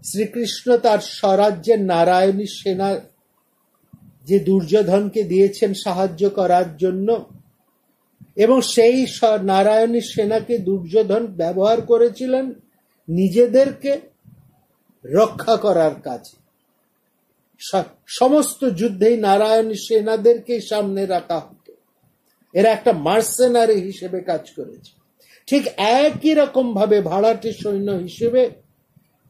শ্রীকৃষ্ণ তার স্বরাজ্যের নারায়ণী সেনা যে দুর্যোধনকে দিয়েছেন সাহায্য করার জন্য, এবং সেই নারায়ণী সেনাকে দুর্যোধন ব্যবহার করেছিলেন নিজেদেরকে রক্ষা করার কাজে। সমস্ত যুদ্ধেই নারায়ণী সেনাদেরকে সামনে রাখা হতো, এরা একটা মার্সেনারি হিসেবে কাজ করেছে। ঠিক একই রকম ভাবে ভাড়াটে সৈন্য হিসেবে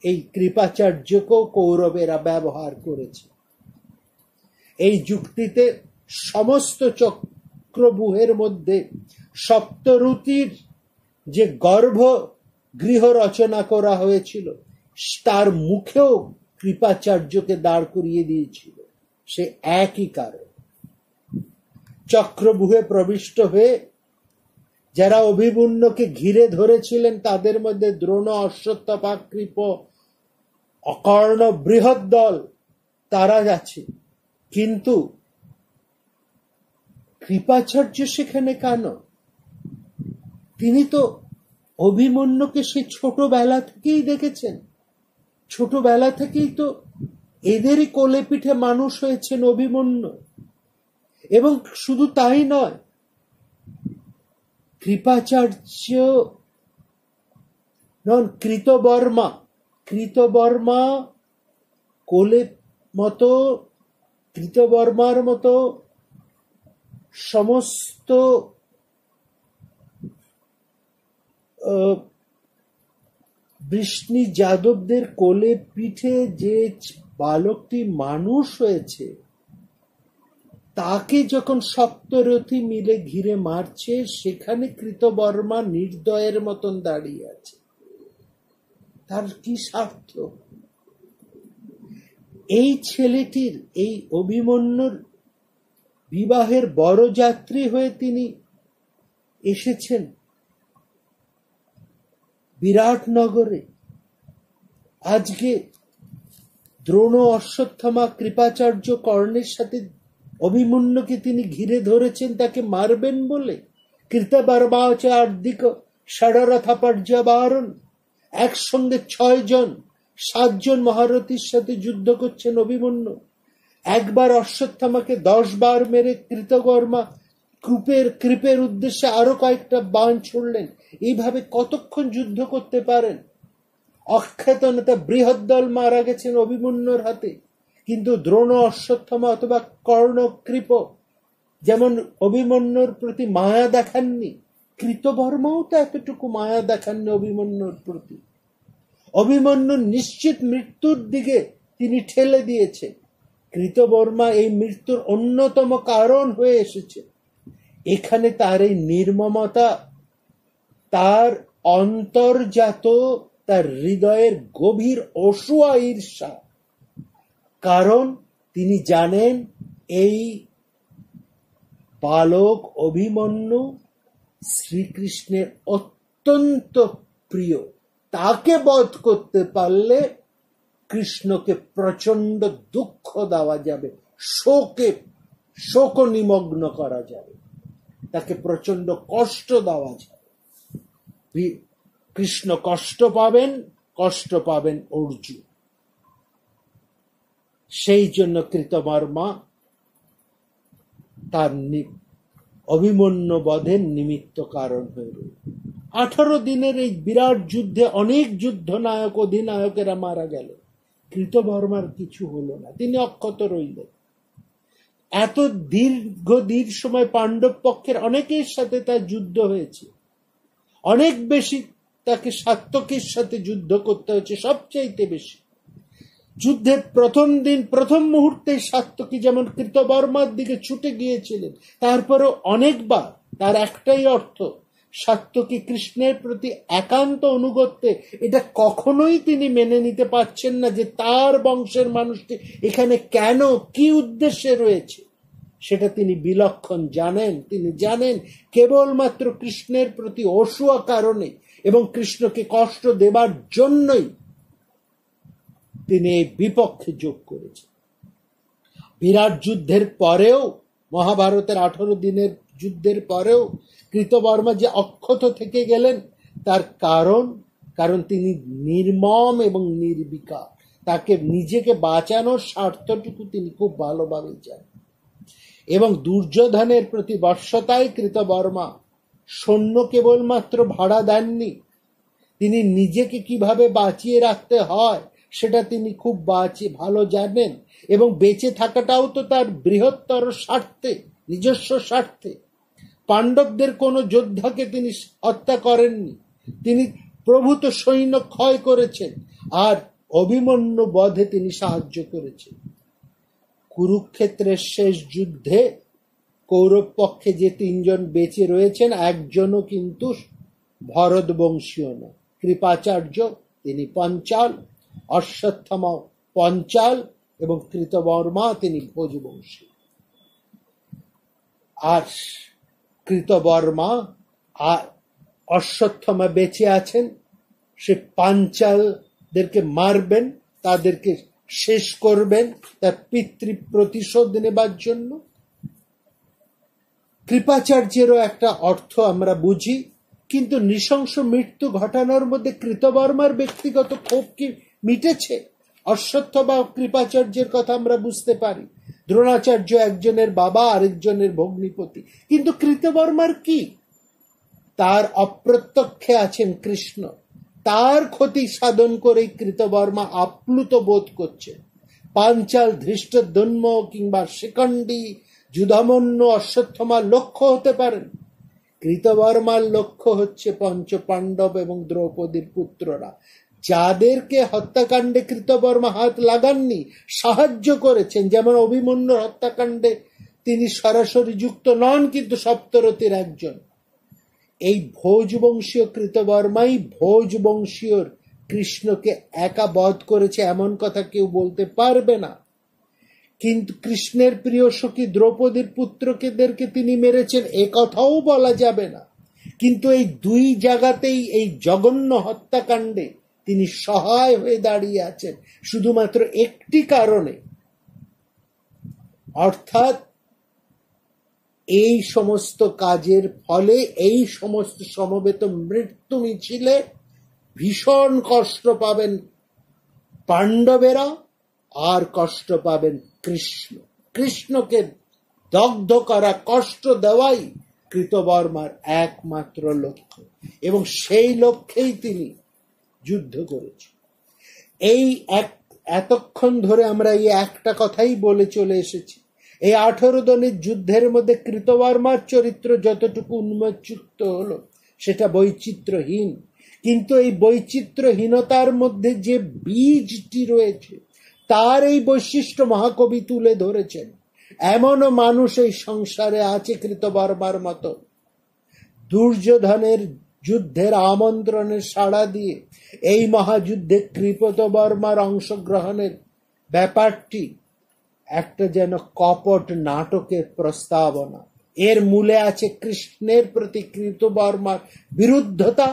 এই কৃপাচার্যকেও কৌরবেরা ব্যবহার করেছে। এই যুক্তিতে সমস্ত চক্রব্যূহের মধ্যে সপ্তরুতির যে গর্ভগৃহ রচনা করা হয়েছিল, তার মুখেও কৃপাচার্যকে দাঁড় করিয়ে দিয়েছিল, সে একই কারণ। চক্রব্যূহে প্রবিষ্ট হয়ে যারা অভিমন্যুকে ঘিরে ধরেছিলেন তাদের মধ্যে দ্রোণ, অশ্বত্থামা, কৃপ, অকর্ণ বৃহৎ দল তারা যাচ্ছে, কিন্তু কৃপাচার্য সেখানে কেন? তিনি তো অভিমন্যুকে সে ছোটবেলা থেকেই দেখেছেন, ছোটবেলা থেকেই তো এদেরই কোলে পিঠে মানুষ হয়েছেন অভিমন্যু। এবং শুধু তাই নয়, কৃপাচার্য নন, কৃতবর্মা কোলে মতো, কৃতবর্মার মতো সমস্ত বৃষ্ণি যাদবদের কোলে পিঠে যে বালকটি মানুষ হয়েছে, তাকে যখন সপ্তরথী মিলে ঘিরে মারছে, সেখানে কৃতবর্মা নির্দয়ের মতন দাঁড়িয়ে আছে। তার কি স্বার্থ? এই ছেলেটির, এই অভিমন্যুর বিবাহের বরযাত্রী হয়ে তিনি এসেছেন বিরাটনগরে। আজকে দ্রোণ, অশ্বত্থামা, কৃপাচার্য, কর্ণের সাথে অভিমন্যুকে তিনি ঘিরে ধরেছেন তাকে মারবেন বলে। কৃতবর্মাচার্দিক ষড়রথা পর্যবারণ, একসঙ্গে 6 জন 7 জন মহারথীর সাথে যুদ্ধ করছেন অভিমন্যু। একবার অশ্বত্থামাকে 10 বার মেরে কৃতবর্মা কৃপের উদ্দেশ্যে আরো কয়েকটা বাণ ছুড়লেন। এইভাবে কতক্ষণ যুদ্ধ করতে পারেন? অখ্যাত নেতা বৃহৎ দল মারা গেছেন অভিমন্যুর হাতে, কিন্তু দ্রোণ, অশ্বত্থামা অথবা কর্ণ, কৃপ যেমন অভিমন্যুর প্রতি মায়া দেখাননি, কৃতবর্মাও তো এতটুকু মায়া দেখাননি অভিমন্যুর প্রতি। অভিমন্যুর নিশ্চিত মৃত্যুর দিকে তিনি ঠেলে দিয়েছেন। কৃতবর্মা এই মৃত্যুর অন্যতম কারণ হয়ে এসেছে। এখানে তার এই নির্মমতা, তার অন্তর্জাত, তার হৃদয়ের গভীর অসূয়া ঈর্ষা। কারণ তিনি জানেন এই বালক অভিমন্যু শ্রীকৃষ্ণের অত্যন্ত প্রিয়। তাকে বধ করতে পারলে কৃষ্ণকে প্রচন্ড দুঃখ দেওয়া যাবে, শোক নিমগ্ন করা যাবে, তাকে প্রচন্ড কষ্ট দেওয়া যাবে। কৃষ্ণ কষ্ট পাবেন অর্জুন। সেই জন্য কৃতবর্মা তার অভিমন্যু বধের নিমিত্ত কারণ হয়ে রইল। 18 দিনের এই বিরাট যুদ্ধে অনেক যুদ্ধ নায়ক, অধিনায়কেরা মারা গেল, কৃতবর্মার কিছু হলো না, তিনি অক্ষত রইলেন। এত দীর্ঘ সময় পাণ্ডব পক্ষের অনেকের সাথে তার যুদ্ধ হয়েছে, অনেক বেশি তাকে সাত্যকীর সাথে যুদ্ধ করতে হয়েছে, সবচাইতে বেশি। যুদ্ধের প্রথম দিন, প্রথম মুহূর্তে সাত্যকী যেমন কৃতবর্মার দিকে ছুটে গিয়েছিলেন, তারপরেও অনেকবার। তার একটাই অর্থ, সাত্যকী কৃষ্ণের প্রতি একান্ত অনুগত্যে এটা কখনোই তিনি মেনে নিতে পারছেন না যে তার বংশের মানুষটি এখানে কেন, কি উদ্দেশ্যে রয়েছে। সেটা তিনি বিলক্ষণ জানেন। তিনি জানেন কেবলমাত্র কৃষ্ণের প্রতি অসূয়া কারণে এবং কৃষ্ণকে কষ্ট দেবার জন্যই তিনি এই বিপক্ষে যোগ করেছেন। বিরাট যুদ্ধের পরেও, মহাভারতের 18 দিনের যুদ্ধের পরেও কৃতবর্মা যে অক্ষত থেকে গেলেন, তার কারণ তিনি নির্মম এবং নির্বিকার। তাকে নিজেকে বাঁচানোর স্বার্থটুকু তিনি খুব ভালোভাবে জানেন। এবং দুর্যোধনের প্রতি বর্ষতায় কৃতবর্মা সৈন্য কেবলমাত্র ভাড়া দেননি, তিনি নিজেকে কিভাবে বাঁচিয়ে রাখতে হয় সেটা তিনি খুব ভালো জানেন। এবং বেঁচে থাকাটাও তো তার বৃহত্তর স্বার্থে, নিজস্ব স্বার্থে। পাণ্ডবদের কোনো যোদ্ধাকে তিনি হত্যা করেননি, তিনি প্রভূত সৈন্য ক্ষয় করেছেন আর অভিমন্যু বধে তিনি সাহায্য করেছেন। কুরুক্ষেত্রের শেষ যুদ্ধে কৌরব পক্ষে যে 3 জন বেঁচে রয়েছেন, একজনও কিন্তু ভরত বংশীয় নয়। কৃপাচার্য তিনি পঞ্চাল, অশ্বত্থামা পঞ্চাল এবং কৃতবর্মা তিনি ভোজবংশী। আর কৃতবর্মা আর অশ্বত্থামা বেঁচে আছেন, সে পাঞ্চালদেরকে মারবেন, তাদেরকে শেষ করবেন তার পিতৃ প্রতিশোধ নেবার জন্য। কৃপাচার্যেরও একটা অর্থ আমরা বুঝি, কিন্তু নৃশংস মৃত্যু ঘটানোর মধ্যে কৃতবর্মার ব্যক্তিগত ক্ষোভ কি মিটেছে? অশ্বত্থামা কৃপাচার্যের কথা আমরা বুঝতে পারি, দ্রোণাচার্য একজনের বাবা, আরেকজনের ভগ্নিপতি, কিন্তু কৃতবর্মার কি? তার অপ্রত্যক্ষে আছেন কৃষ্ণ, তার ক্ষতি সাধন করে কৃতবর্মা আপ্লুত বোধ করছে। পাঞ্চাল, ধৃষ্টদ্যুম্ন কিংবা শিখণ্ডী, যুধামন্যু অশ্বত্থামার লক্ষ্য হতে পারেন, কৃতবর্মার লক্ষ্য হচ্ছে পঞ্চ পাণ্ডব এবং দ্রৌপদীর পুত্ররা, যাদেরকে হত্যাকাণ্ডে কৃতবর্মা হাত লাগাননি, সাহায্য করেছেন। যেমন অভিমন্যুর হত্যাকাণ্ডে তিনি সরাসরি যুক্ত নন, কিন্তু সপ্তরথীর একজন। এই ভোজবংশীয় কৃতবর্মাই ভোজবংশীয় কৃষ্ণকে একা বধ করেছে এমন কথা কেউ বলতে পারবে না। কিন্তু কৃষ্ণের প্রিয় সখী দ্রৌপদীর পুত্রকেদেরকে তিনি মেরেছেন এ কথাও বলা যাবে না। কিন্তু এই 2 জায়গাতেই এই জঘন্য হত্যাকাণ্ডে তিনি সহায় হয়ে দাঁড়িয়ে আছেন শুধুমাত্র একটি কারণে, অর্থাৎ এই সমস্ত কাজের ফলে এই সমস্ত সমবেত মৃত্যু মিছিলে ভীষণ কষ্ট পাবেন পাণ্ডবেরা, আর কষ্ট পাবেন কৃষ্ণ। কৃষ্ণকে দগ্ধ করা, কষ্ট দেওয়াই কৃতবর্মার একমাত্র লক্ষ্য, এবং সেই লক্ষ্যেই তিনি যুদ্ধ করেছেন। এতক্ষণ ধরে আমরা এই একটা কথাই বলে চলে এসেছি। এই 18 দিনের যুদ্ধের মধ্যে কৃতবর্মার চরিত্র যতটুকু উন্মোচিত হলো সেটা বৈচিত্র্যহীন, কিন্তু এই বৈচিত্র্যহীনতার মধ্যে যে বীজটি রয়েছে তার এই বৈশিষ্ট্য মহাকবি তুলে ধরেছেন। এমনও মানুষ এই সংসারে আছে কৃতবর্মার মতো, দুর্যোধনের যুদ্ধের আমন্ত্রণে সাড়া দিয়ে এই মহাযুদ্ধে কৃতবর্মার অংশগ্রহণের ব্যাপারটি একটা যেন কপট নাটকের প্রস্তাবনা। এর মূলে আছে কৃষ্ণের প্রতি কৃতবর্মার বিরুদ্ধতা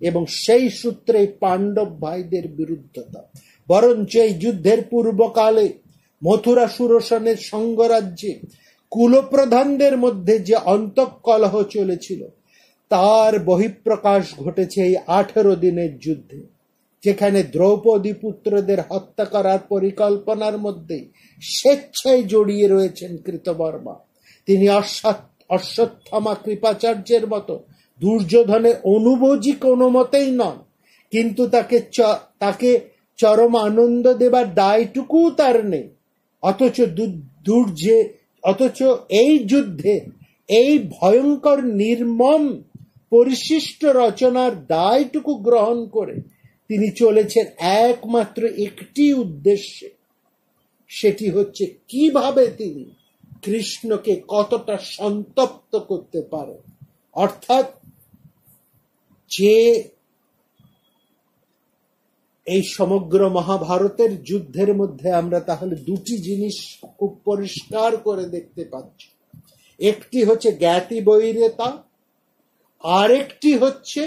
এবং সেই সূত্রে পাণ্ডব ভাইদের বিরুদ্ধতা। বরঞ্চ এই যুদ্ধের পূর্বকালে মথুরা সুরসনের সঙ্গরাজ্যে কুলপ্রধানদের মধ্যে যে অন্তঃকলহ চলেছিল তার বহিঃপ্রকাশ ঘটেছে এই 18 দিনের যুদ্ধে, যেখানে দ্রৌপদী পুত্রদের হত্যা করার পরিকল্পনার মধ্যে স্বেচ্ছায় জড়িয়ে রয়েছেন কৃতবর্মা। তিনি অশ্বত্থামা কৃপাচার্যের মতো দুর্যোধনের অনুভোজী কোনো মতেই নন, কিন্তু তাকে চরম আনন্দ দেবার দায়টুকু তার নেই। অথচ এই যুদ্ধে এই ভয়ঙ্কর নির্মম পরিশিষ্ট রচনার দায়টুকু গ্রহণ করে তিনি চলেছেন একমাত্র একটি উদ্দেশ্যে, সেটি হচ্ছে কিভাবে তিনি কৃষ্ণকে কতটা সন্তপ্ত করতে পারে। অর্থাৎ যে এই সমগ্র মহাভারতের যুদ্ধের মধ্যে আমরা তাহলে 2টি জিনিস খুব পরিষ্কার করে দেখতে পাচ্ছি। একটি হচ্ছে জ্ঞাতি বৈরিতা, আরেকটি হচ্ছে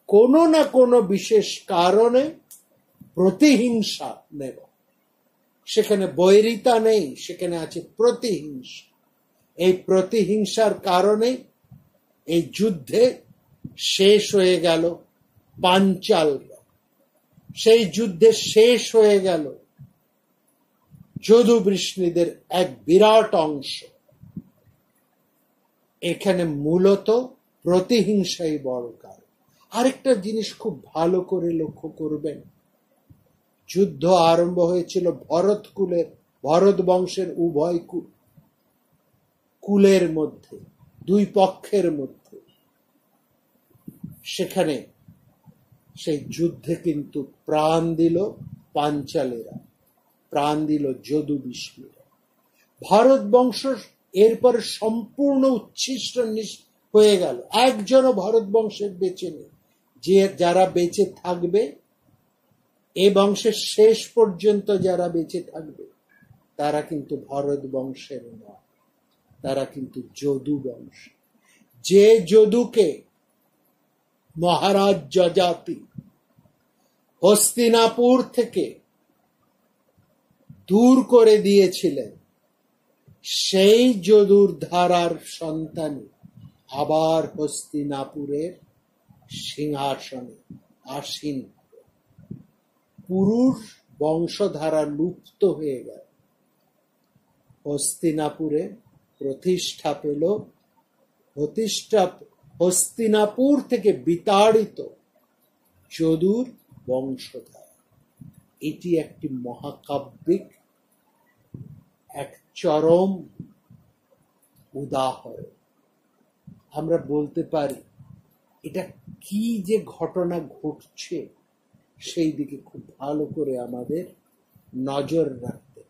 কোনো না কোনো বিশেষ কারণে প্রতিহিংসা নেব। সেখানে বৈরিতা নেই, সেখানে আছে প্রতিহিংসা। এই প্রতিহিংসার কারণে এই যুদ্ধে শেষ হয়ে গেল পাঞ্চালরা, সেই যুদ্ধে শেষ হয়ে গেল যদুবৃষ্ণীদের এক বিরাট অংশ। এখানে মূলত প্রতিহিংসাই বড় কারণ। আরেকটা জিনিস খুব ভালো করে লক্ষ্য করবেন, যুদ্ধ আরম্ভ হয়েছিল ভরত বংশের উভয় কুলের মধ্যে, দুই পক্ষের মধ্যে। সেখানে সেই যুদ্ধে কিন্তু প্রাণ দিল পাঞ্চালেরা, প্রাণ দিল যদুবৃষ্ণীরা। ভারত বংশ এরপর সম্পূর্ণ উচ্ছিষ্ট হয়ে গেল। একজনও ভারত বংশের বেঁচে নেই। যারা বেঁচে থাকবে, এ বংশের শেষ পর্যন্ত যারা বেঁচে থাকবে, তারা কিন্তু ভারত বংশের নয়, তারা কিন্তু যদু বংশ। যে যদুকে মহারাজ যযাতি হস্তিনাপুর থেকে দূর করে দিয়েছিলেন, সেই যদুর ধারার সন্তানই আবার হস্তিনাপুরের সিংহাসনে আসীন। পুরুষ বংশধারা লুপ্ত হয়ে গেল। হস্তিনাপুরে প্রতিষ্ঠা পেল হস্তিনাপুর থেকে বিতাড়িত যদুর বংশধারা। এটি একটি মহাকাব্যিক এক চরম উদাহরণ। আমরা বলতে পারি এটা কি যে ঘটনা ঘটছে, সেই দিকে খুব ভালো করে আমাদের নজর রাখতে।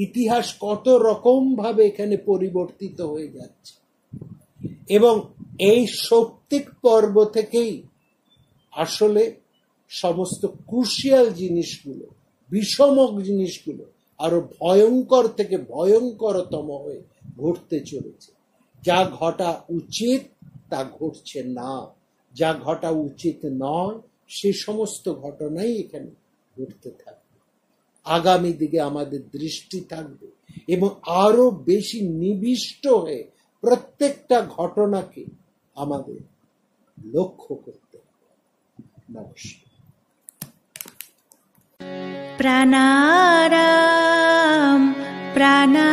ইতিহাস কত রকম ভাবে এখানে পরিবর্তিত হয়ে যাচ্ছে, এবং এই সৌপ্তিক পর্ব থেকেই আসলে সমস্ত ক্রুশিয়াল জিনিসগুলো, বিষমক জিনিসগুলো আরো ভয়ঙ্কর থেকে ভয়ঙ্করতম হয়ে ঘটতে চলেছে। যা ঘটা উচিত তা ঘটছে না, যা ঘটা উচিত নয় সে সমস্ত ঘটনাই এখানে ঘটতে থাকবে। আগামী দিকে আমাদের দৃষ্টি থাকবে এবং আরো বেশি নিবিষ্ট হয়ে প্রত্যেকটা ঘটনাকে আমাদের লক্ষ্য করতে হবে। নমস্কার। প্রাণারাম প্রাণা